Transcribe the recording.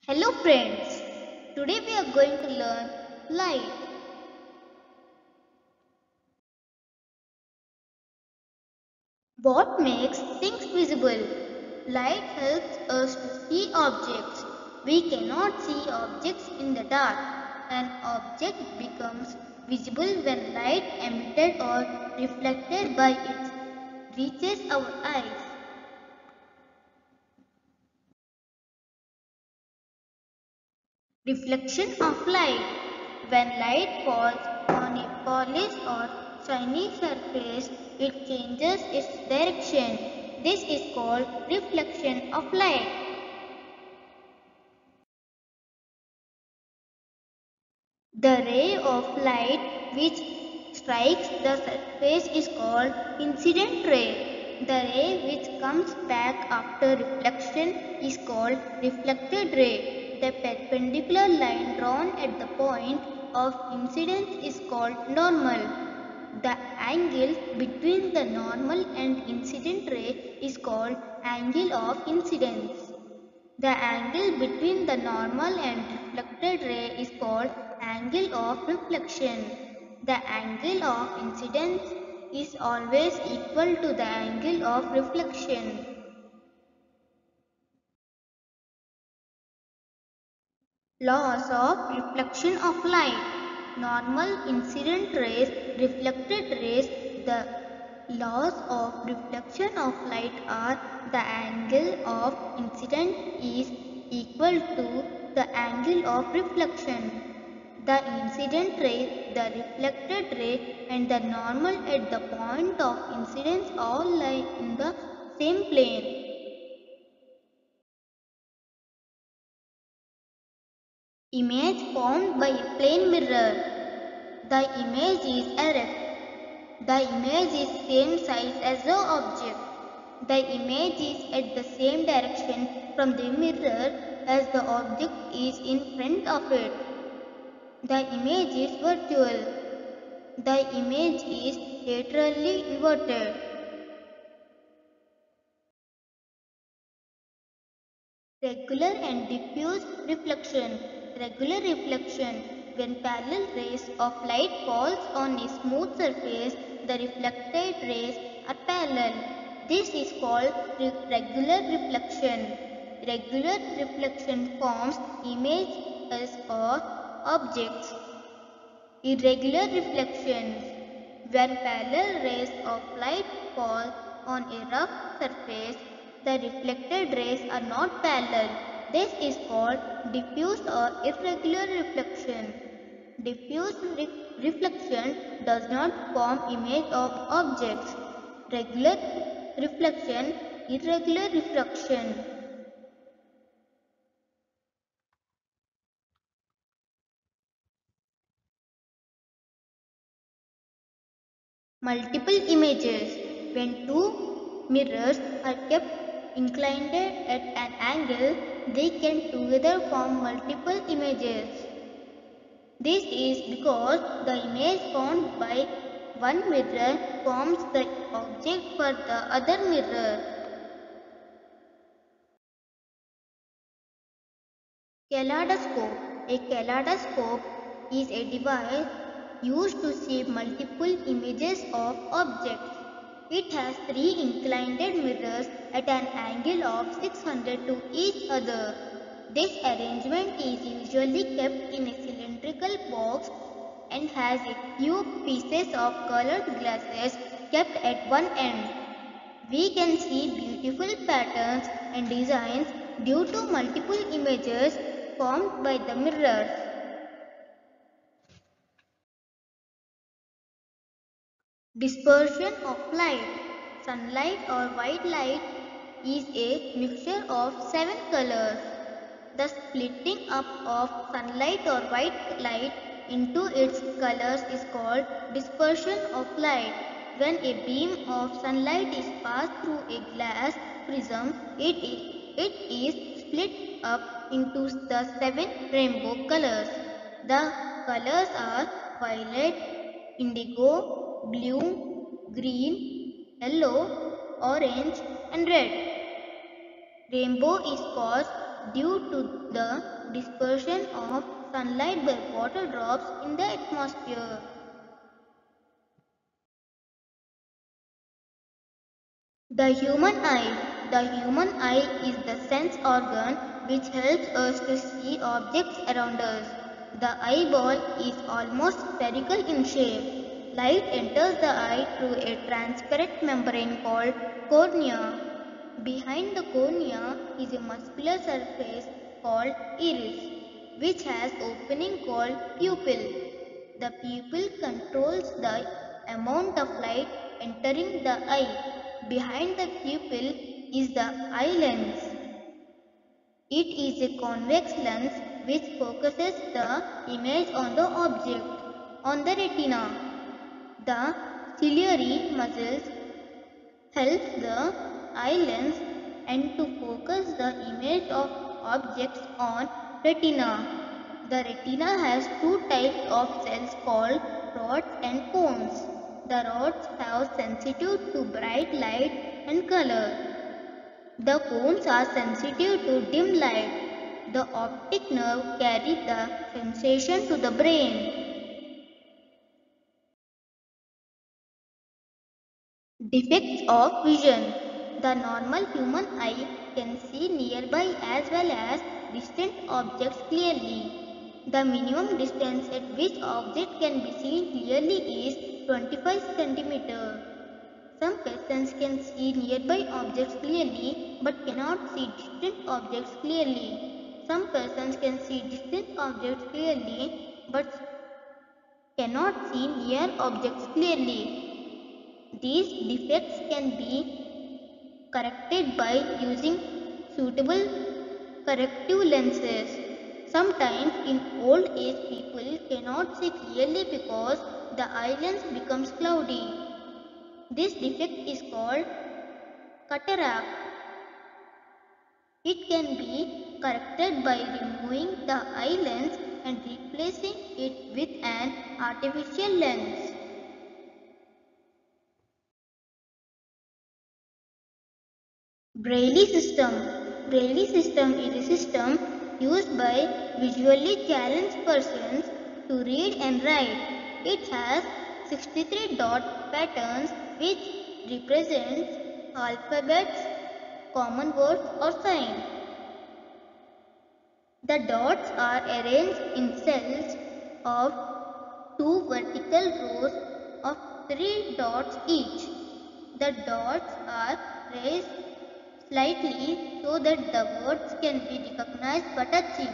Hello friends, today we are going to learn light. What makes things visible? Light helps us to see objects. We cannot see objects in the dark. An object becomes visible when light emitted or reflected by it reaches our eyes. Reflection of light. When light falls on a polished or shiny surface, it changes its direction. This is called reflection of light. The ray of light which strikes the surface is called incident ray. The ray which comes back after reflection is called reflected ray. The perpendicular line drawn at the point of incidence is called normal. The angle between the normal and incident ray is called angle of incidence. The angle between the normal and reflected ray is called angle of reflection. The angle of incidence is always equal to the angle of reflection. Laws of reflection of light. Normal incident rays, reflected rays. The laws of reflection of light are the angle of incident is equal to the angle of reflection. The incident ray, the reflected ray and the normal at the point of incidence all lie in the same plane. Image formed by a plane mirror. The image is erect. The image is same size as the object. The image is at the same direction from the mirror as the object is in front of it. The image is virtual. The image is laterally inverted. Regular and diffuse reflection. Regular reflection. When parallel rays of light falls on a smooth surface, the reflected rays are parallel. This is called regular reflection. Regular reflection forms images or objects. Irregular reflections. When parallel rays of light fall on a rough surface, the reflected rays are not parallel. This is called diffuse or irregular reflection. Diffuse reflection does not form image of objects. Regular reflection, irregular reflection. Multiple images. When two mirrors are kept inclined at an angle, they can together form multiple images. This is because the image formed by one mirror forms the object for the other mirror. Kaleidoscope. A kaleidoscope is a device used to see multiple images of objects. It has three inclined mirrors at an angle of 600 to each other. This arrangement is usually kept in a cylindrical box and has a few pieces of colored glasses kept at one end. We can see beautiful patterns and designs due to multiple images formed by the mirrors. Dispersion of light. Sunlight or white light is a mixture of 7 colors. The splitting up of sunlight or white light into its colors is called dispersion of light. When a beam of sunlight is passed through a glass prism, it is split up into the 7 rainbow colors. The colors are violet, indigo, blue, green, yellow, orange and red. Rainbow is caused due to the dispersion of sunlight by water drops in the atmosphere. The human eye. The human eye is the sense organ which helps us to see objects around us. The eyeball is almost spherical in shape. Light enters the eye through a transparent membrane called cornea. Behind the cornea is a muscular surface called iris, which has opening called pupil. The pupil controls the amount of light entering the eye. Behind the pupil is the eye lens. It is a convex lens which focuses the image on the object. On the retina, the ciliary muscles help the eye lens and to focus the image of objects on retina. The retina has two types of cells called rods and cones. The rods have sensitive to bright light and color. The cones are sensitive to dim light. The optic nerve carries the sensation to the brain. Defects of vision. The normal human eye can see nearby as well as distant objects clearly. The minimum distance at which object can be seen clearly is 25 cm. Some persons can see nearby objects clearly but cannot see distant objects clearly. Some persons can see distant objects clearly but cannot see near objects clearly. These defects can be corrected by using suitable corrective lenses. Sometimes in old age people cannot see clearly because the eye lens becomes cloudy. This defect is called cataract. It can be corrected by removing the eye lens and replacing it with an artificial lens. Braille system. Braille system is a system used by visually challenged persons to read and write. It has 63 dot patterns which represents alphabets, common words or signs. The dots are arranged in cells of two vertical rows of 3 dots each. The dots are raised slightly so that the words can be recognized by touching.